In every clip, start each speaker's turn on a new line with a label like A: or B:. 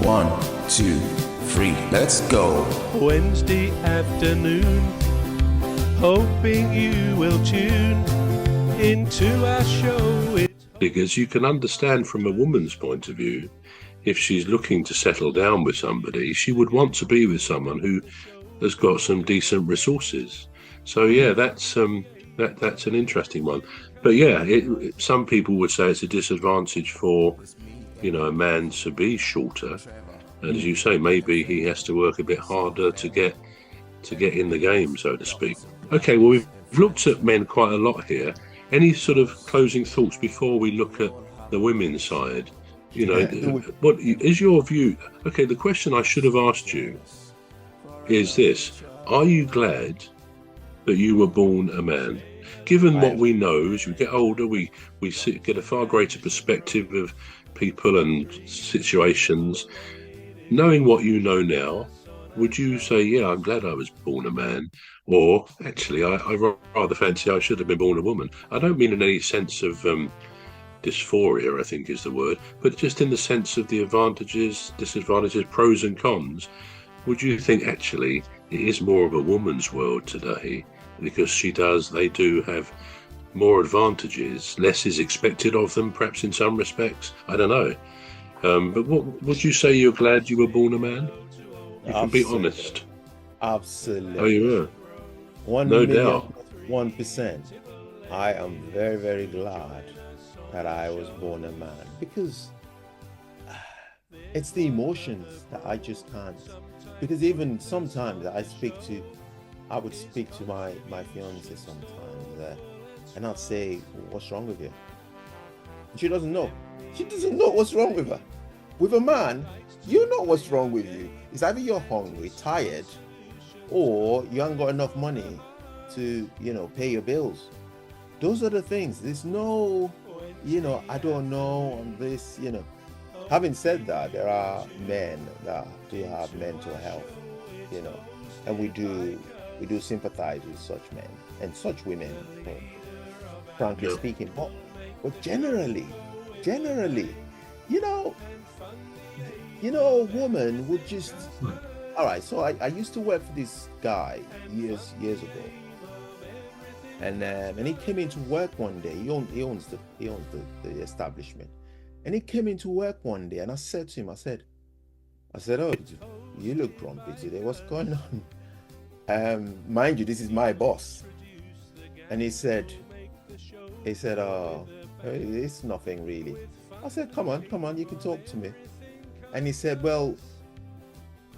A: 1, 2, 3, let's go.
B: Wednesday afternoon, hoping you will tune into our show.
C: Because you can understand from a woman's point of view, if she's looking to settle down with somebody, she would want to be with someone who has got some decent resources. So yeah, that's an interesting one. But yeah, some people would say it's a disadvantage for, a man to be shorter. And as you say, maybe he has to work a bit harder to get in the game, so to speak. Okay, well, we've looked at men quite a lot here. Any sort of closing thoughts before we look at the women's side? What is your view? Okay, the question I should have asked you is this: are you glad that you were born a man? Given what we know, as we get older, we get a far greater perspective of people and situations. Knowing what you know now, would you say, yeah, I'm glad I was born a man? Or actually, I rather fancy I should have been born a woman? I don't mean in any sense of dysphoria, I think is the word, but just in the sense of the advantages, disadvantages, pros and cons. Would you think actually it is more of a woman's world today because they do have more advantages, less is expected of them, perhaps in some respects? I don't know. But what would you say you're glad you were born a man? You can be honest.
D: Absolutely.
C: Oh, you were?
D: 1
C: no
D: million,
C: doubt.
D: 1%. I am very, very glad that I was born a man, because it's the emotions that I just can't. Because even sometimes I would speak to my fiancée sometimes, and I'd say, what's wrong with you? And she doesn't know. She doesn't know what's wrong with her. With a man, you know what's wrong with you. It's either you're hungry, tired, or you haven't got enough money to, pay your bills. Those are the things. There's no, I don't know on this, Having said that, there are men that do have mental health, and we do sympathize with such men and such women, frankly speaking. But generally, a woman would just, all right. So I used to work for this guy years ago, and he came into work one day. He owns the establishment, and he came into work one day, and I said to him, I said, oh, you look grumpy today. What's going on? Mind you, this is my boss, and he said, oh, it's nothing really. I said, come on, you can talk to me. And he said, well,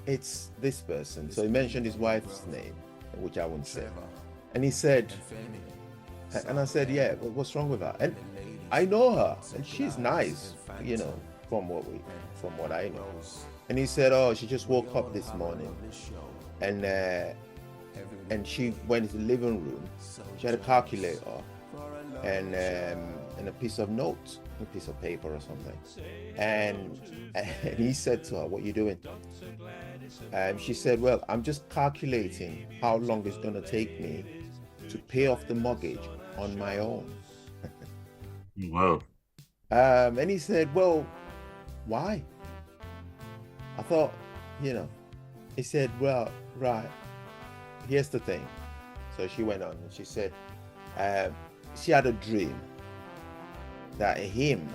D: it's this person. So he mentioned his wife's name, which I won't say. And he said, and I said, yeah, what's wrong with her? And I know her, and she's nice, from what I know. And he said, oh, she just woke up this morning, and she went into the living room. She had a calculator and a piece of notes, a piece of paper or something. And he said to her, what are you doing? She said, well, I'm just calculating how long it's going to take me to pay off the mortgage on my own.
C: Wow.
D: And he said, well, why? I thought, he said, well, right, here's the thing. So she went on and she said, she had a dream that him,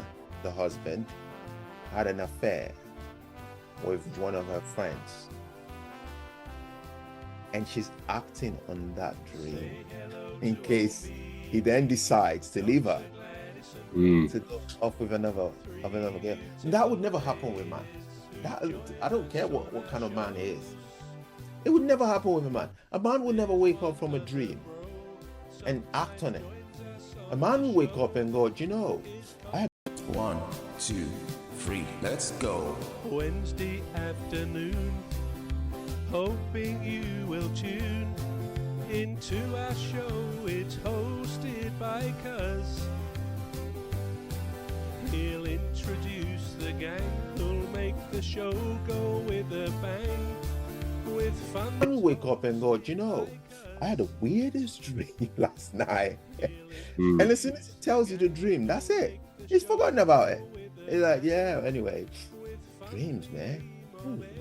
D: the husband, had an affair with one of her friends. And she's acting on that dream in case he then decides to leave her, to go off with another girl. That would never happen with a man. I don't care what kind of man he is. It would never happen with a man. A man will never wake up from a dream and act on it. A man will wake up and go, I have
A: 1, 2, 3, let's go.
B: Wednesday afternoon, hoping you will tune into our show. It's hosted by Cuz. He'll introduce the gang who'll make the show go with a bang. With fun.
D: I will wake up and go, I had the weirdest dream last night. And as soon as he tells you the dream, that's it. He's forgotten about it. He's like, yeah, anyway, dreams, man.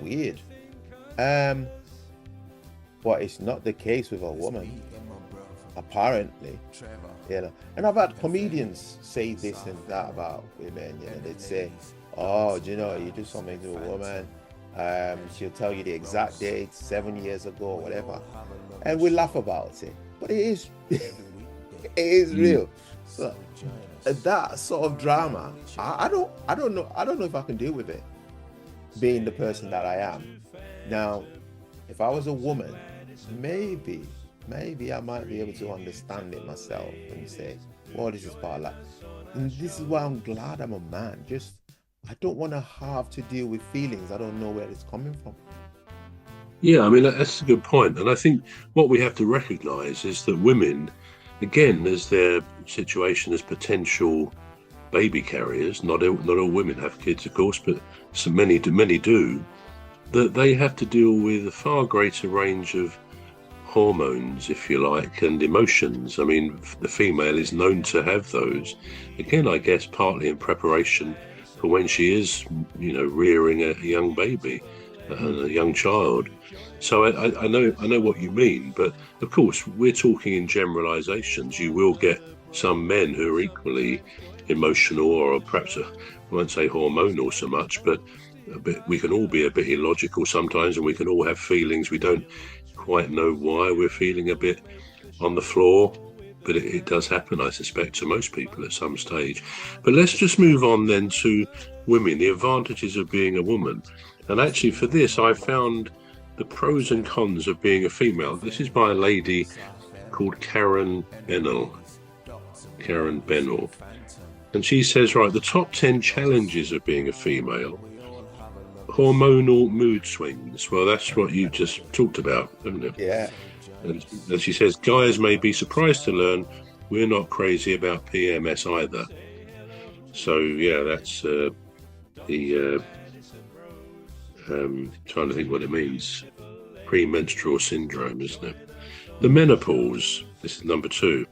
D: Weird. But it's not the case with a woman, apparently. You know, and I've had comedians say this and that about women. You know, they'd say, "Oh, do you know, you do something to a woman, she'll tell you the exact date, 7 years ago, or whatever," and we laugh about it. But it is, it is real. So that sort of drama, I don't know if I can deal with it, being the person that I am. Now, if I was a woman, maybe I might be able to understand it myself and say, well, this is part of life. And this is why I'm glad I'm a man. Just, I don't want to have to deal with feelings. I don't know where it's coming from.
C: Yeah, I mean, that's a good point. And I think what we have to recognise is that women, again, as their situation as potential baby carriers, not all women have kids, of course, but many do, that they have to deal with a far greater range of hormones, if you like, and emotions. I mean, the female is known to have those. Again, I guess partly in preparation for when she is, rearing a young baby, a young child. So I know what you mean, but of course we're talking in generalizations. You will get some men who are equally emotional, or perhaps I won't say hormonal so much, but we can all be a bit illogical sometimes, and we can all have feelings we don't quite know why we're feeling a bit on the floor, but it does happen, I suspect, to most people at some stage. But let's just move on then to women, the advantages of being a woman. And actually for this, I found the pros and cons of being a female. This is by a lady called Karen Bennell. And she says, right, the top 10 challenges of being a female. Hormonal mood swings. Well, that's what you just talked about, haven't it?
D: Yeah.
C: And she says, guys may be surprised to learn we're not crazy about PMS either. So, yeah, that's trying to think what it means. Premenstrual syndrome, isn't it? The menopause. This is number 2.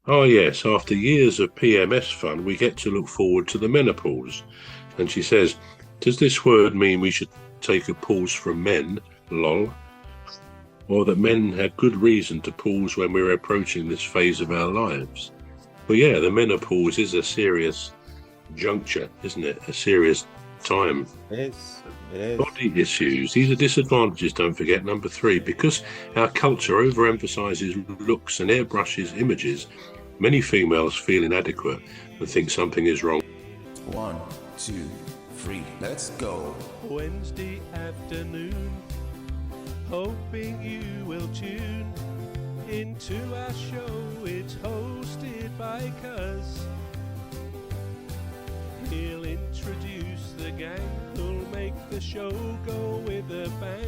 C: Oh, yes, after years of PMS fun, we get to look forward to the menopause. And she says, does this word mean we should take a pause from men, lol? Or that men have good reason to pause when we're approaching this phase of our lives? Well, yeah, the menopause is a serious juncture, isn't it? A serious time.
D: It is.
C: Body issues. These are disadvantages, don't forget. Number 3, because our culture overemphasizes looks and airbrushes images, many females feel inadequate and think something is wrong.
A: 1, 2, 3, let's go.
B: Wednesday afternoon, hoping you will tune into our show. It's hosted by Cuz. He'll introduce the gang who'll make the show go with a bang.